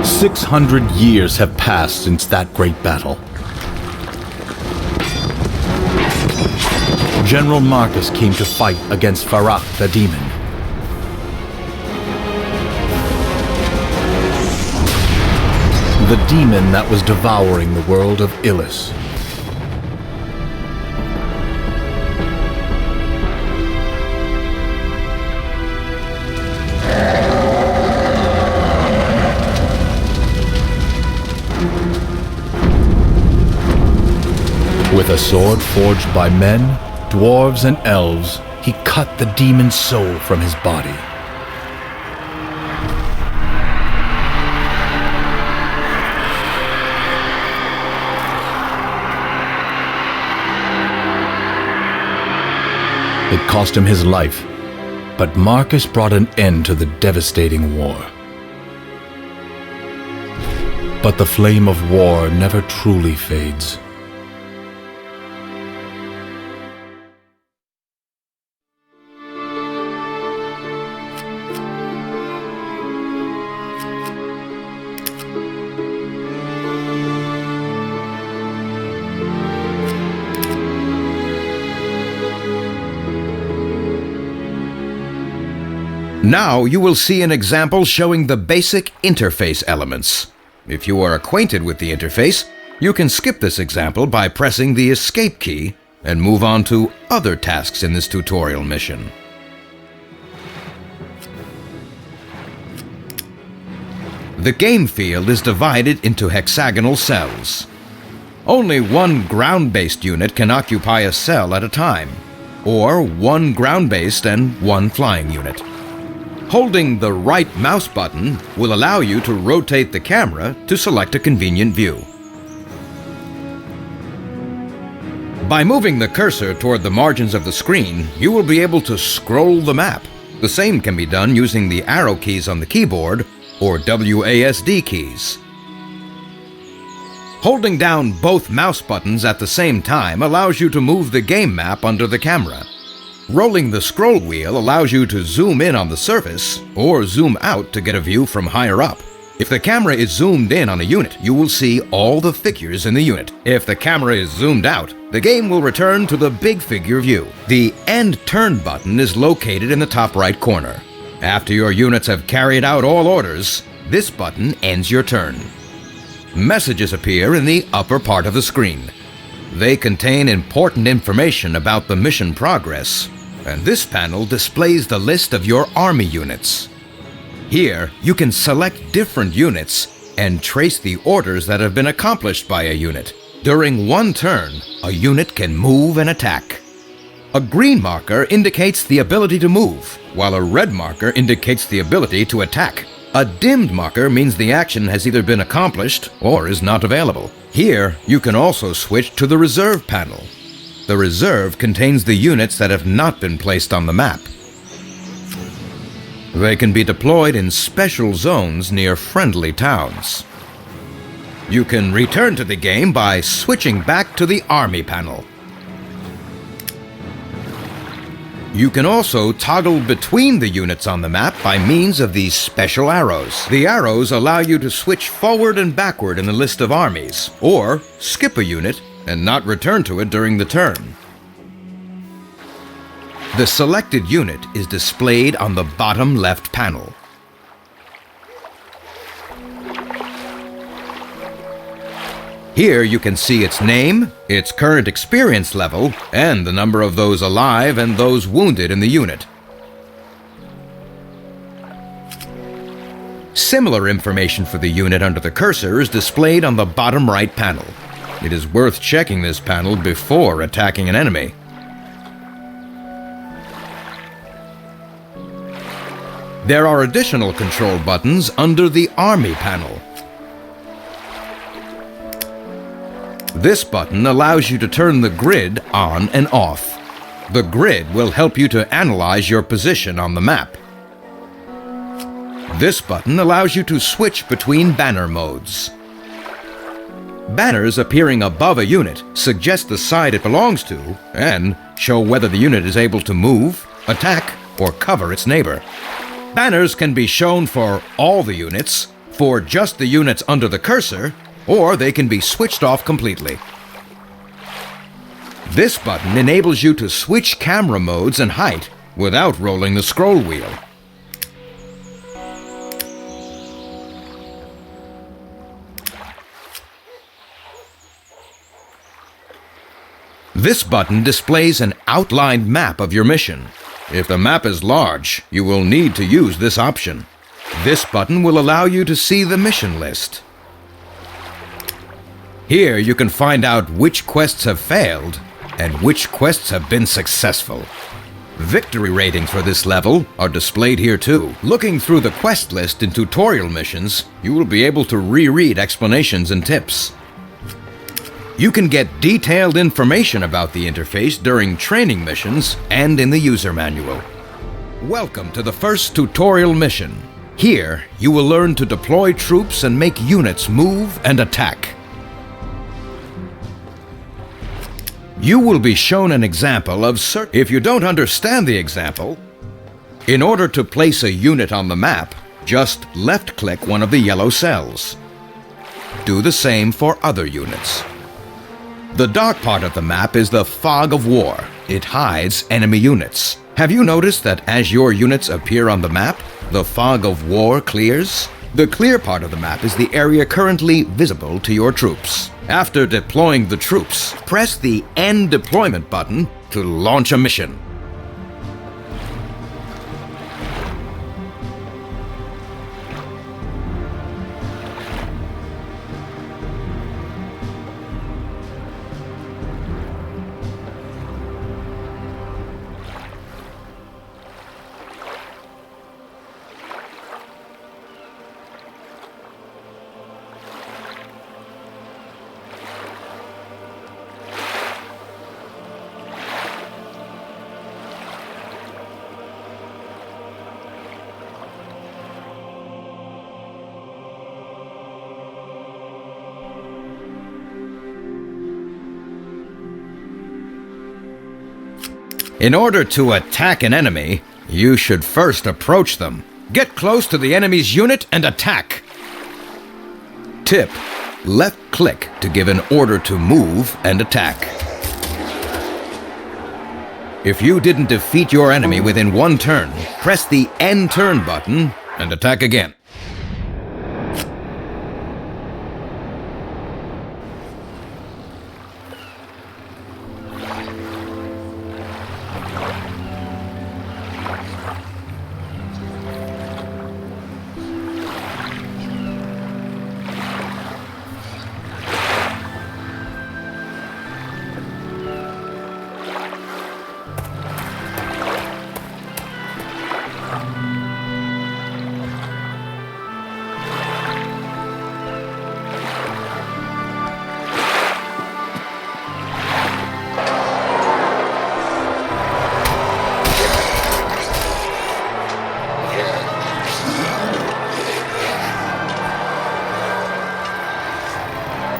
600 years have passed since that great battle. General Marcus came to fight against Farak the demon. The demon that was devouring the world of Illis. With a sword forged by men, dwarves, and elves, he cut the demon's soul from his body. It cost him his life, but Marcus brought an end to the devastating war. But the flame of war never truly fades. Now you will see an example showing the basic interface elements. If you are acquainted with the interface, you can skip this example by pressing the Escape key and move on to other tasks in this tutorial mission. The game field is divided into hexagonal cells. Only one ground-based unit can occupy a cell at a time, or one ground-based and one flying unit. Holding the right mouse button will allow you to rotate the camera to select a convenient view. By moving the cursor toward the margins of the screen, you will be able to scroll the map. The same can be done using the arrow keys on the keyboard or WASD keys. Holding down both mouse buttons at the same time allows you to move the game map under the camera. Rolling the scroll wheel allows you to zoom in on the surface or zoom out to get a view from higher up. If the camera is zoomed in on a unit, you will see all the figures in the unit. If the camera is zoomed out, the game will return to the big figure view. The End Turn button is located in the top right corner. After your units have carried out all orders, this button ends your turn. Messages appear in the upper part of the screen. They contain important information about the mission progress, and this panel displays the list of your army units. Here, you can select different units and trace the orders that have been accomplished by a unit. During one turn, a unit can move and attack. A green marker indicates the ability to move, while a red marker indicates the ability to attack. A dimmed marker means the action has either been accomplished or is not available. Here, you can also switch to the Reserve panel. The Reserve contains the units that have not been placed on the map. They can be deployed in special zones near friendly towns. You can return to the game by switching back to the Army panel. You can also toggle between the units on the map by means of these special arrows. The arrows allow you to switch forward and backward in the list of armies, or skip a unit and not return to it during the turn. The selected unit is displayed on the bottom left panel. Here you can see its name, its current experience level, and the number of those alive and those wounded in the unit. Similar information for the unit under the cursor is displayed on the bottom right panel. It is worth checking this panel before attacking an enemy. There are additional control buttons under the Army panel. This button allows you to turn the grid on and off. The grid will help you to analyze your position on the map. This button allows you to switch between banner modes. Banners appearing above a unit suggest the side it belongs to and show whether the unit is able to move, attack, or cover its neighbor. Banners can be shown for all the units, for just the units under the cursor, or they can be switched off completely. This button enables you to switch camera modes and height without rolling the scroll wheel. This button displays an outlined map of your mission. If the map is large, you will need to use this option. This button will allow you to see the mission list. Here you can find out which quests have failed and which quests have been successful. Victory ratings for this level are displayed here too. Looking through the quest list in tutorial missions, you will be able to reread explanations and tips. You can get detailed information about the interface during training missions and in the user manual. Welcome to the first tutorial mission. Here, you will learn to deploy troops and make units move and attack. You will be shown an example of If you don't understand the example, in order to place a unit on the map, just left-click one of the yellow cells. Do the same for other units. The dark part of the map is the Fog of War. It hides enemy units. Have you noticed that as your units appear on the map, the Fog of War clears? The clear part of the map is the area currently visible to your troops. After deploying the troops, press the End Deployment button to launch a mission. In order to attack an enemy, you should first approach them. Get close to the enemy's unit and attack. Tip: left-click to give an order to move and attack. If you didn't defeat your enemy within one turn, press the End Turn button and attack again.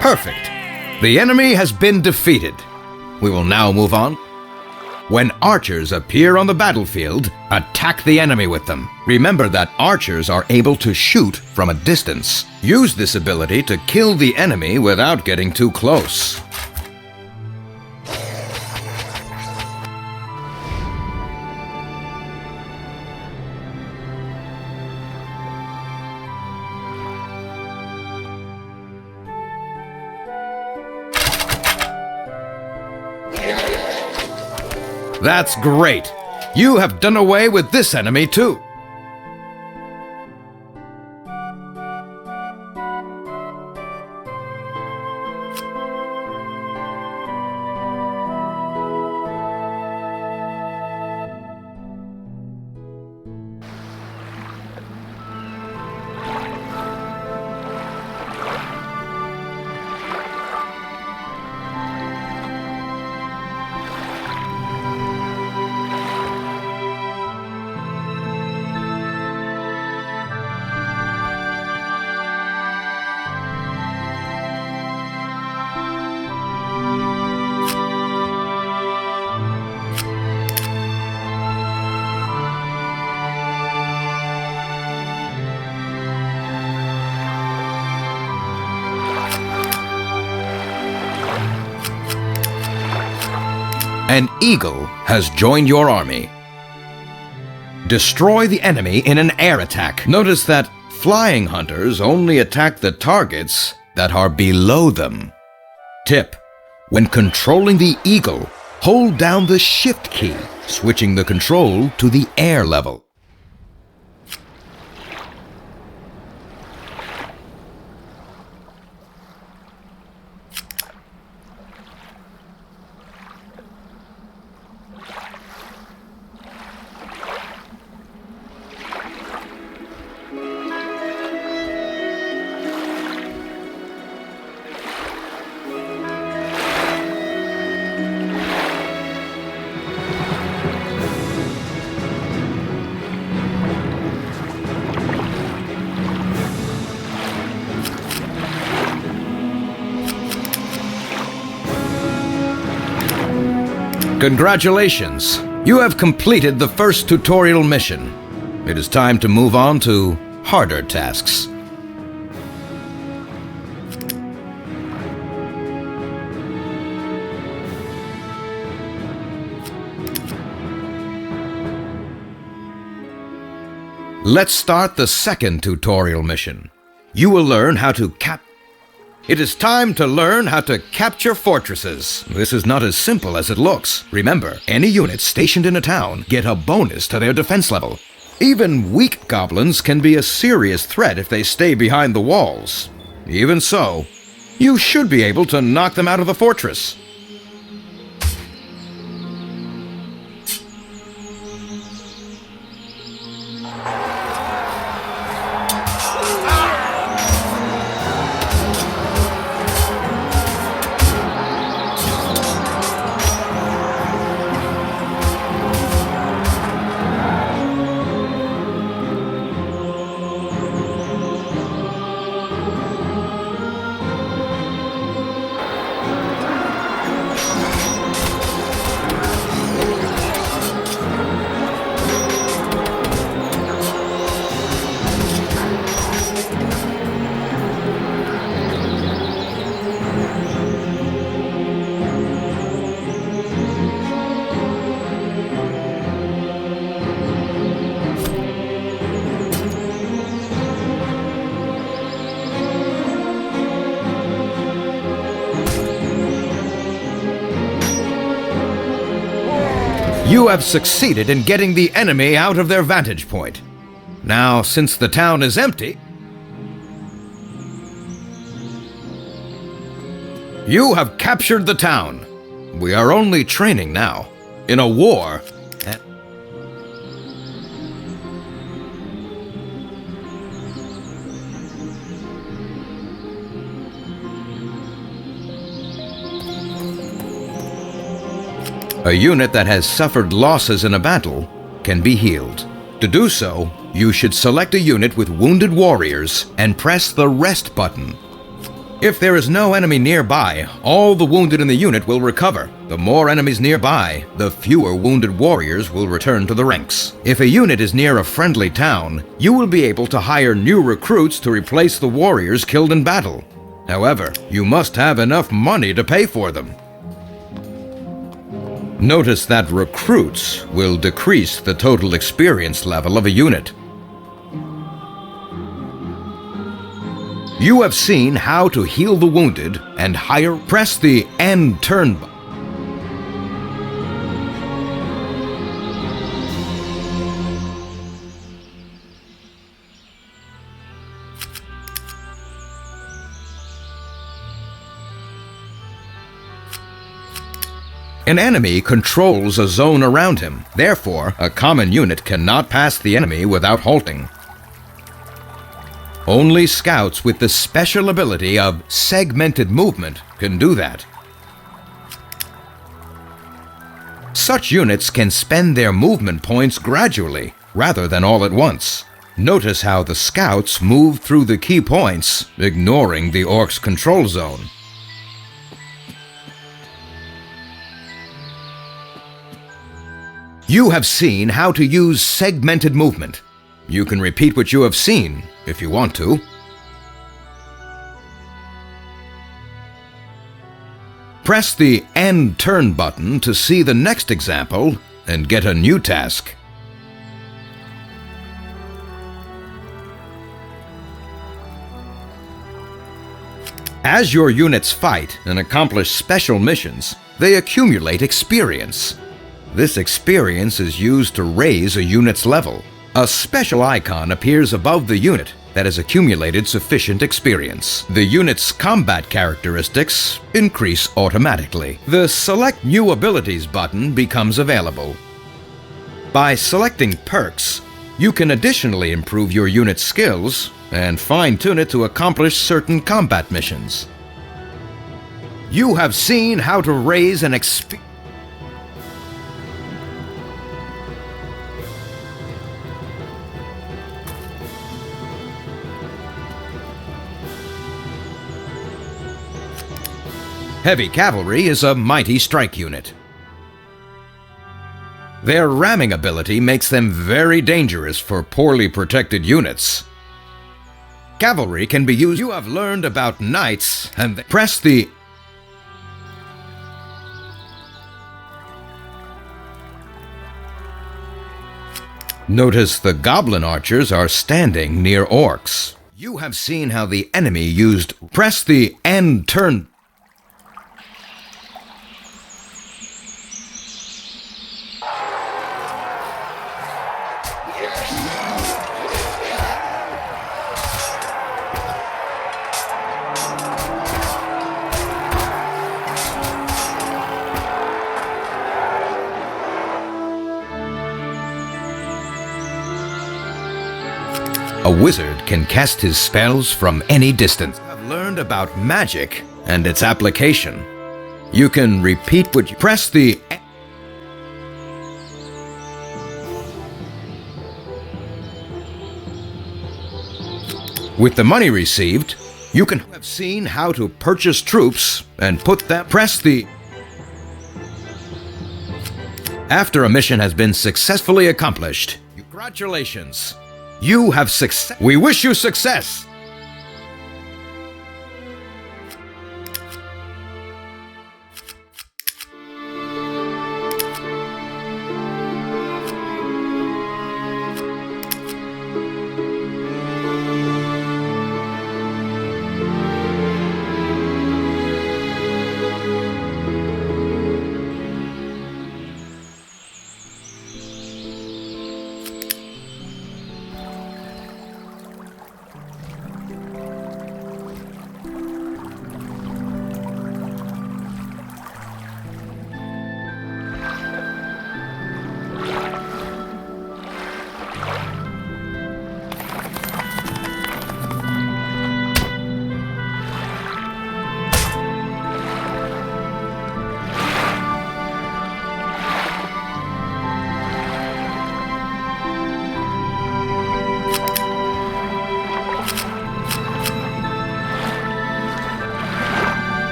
Perfect. The enemy has been defeated. We will now move on. When archers appear on the battlefield, attack the enemy with them. Remember that archers are able to shoot from a distance. Use this ability to kill the enemy without getting too close. That's great! You have done away with this enemy too! An eagle has joined your army. Destroy the enemy in an air attack. Notice that flying hunters only attack the targets that are below them. Tip: when controlling the eagle, hold down the shift key, switching the control to the air level. Congratulations! You have completed the first tutorial mission. It is time to move on to harder tasks. Let's start the second tutorial mission. You will learn how to It is time to learn how to capture fortresses. This is not as simple as it looks. Remember, any units stationed in a town get a bonus to their defense level. Even weak goblins can be a serious threat if they stay behind the walls. Even so, you should be able to knock them out of the fortress. You have succeeded in getting the enemy out of their vantage point. Now, since the town is empty, you have captured the town. We are only training now. In a war, a unit that has suffered losses in a battle can be healed. To do so, you should select a unit with wounded warriors and press the rest button. If there is no enemy nearby, all the wounded in the unit will recover. The more enemies nearby, the fewer wounded warriors will return to the ranks. If a unit is near a friendly town, you will be able to hire new recruits to replace the warriors killed in battle. However, you must have enough money to pay for them. Notice that recruits will decrease the total experience level of a unit. You have seen how to heal the wounded and hire. Press the end turn button. An enemy controls a zone around him. Therefore, a common unit cannot pass the enemy without halting. Only scouts with the special ability of segmented movement can do that. Such units can spend their movement points gradually, rather than all at once. Notice how the scouts move through the key points, ignoring the orc's control zone. You have seen how to use segmented movement. You can repeat what you have seen if you want to. Press the End Turn button to see the next example and get a new task. As your units fight and accomplish special missions, they accumulate experience. This experience is used to raise a unit's level. A special icon appears above the unit that has accumulated sufficient experience. The unit's combat characteristics increase automatically. The Select New Abilities button becomes available. By selecting perks, you can additionally improve your unit's skills and fine-tune it to accomplish certain combat missions. You have seen how to raise an Heavy Cavalry is a mighty strike unit. Their ramming ability makes them very dangerous for poorly protected units. Cavalry can be used. You have learned about knights and press the Notice the goblin archers are standing near orcs. You have seen how the enemy used. Press the End Turn. A wizard can cast his spells from any distance. I've learned about magic and its application. You can repeat what you press the With the money received, you can have seen how to purchase troops and put them. Press the After a mission has been successfully accomplished, congratulations. You have success. We wish you success.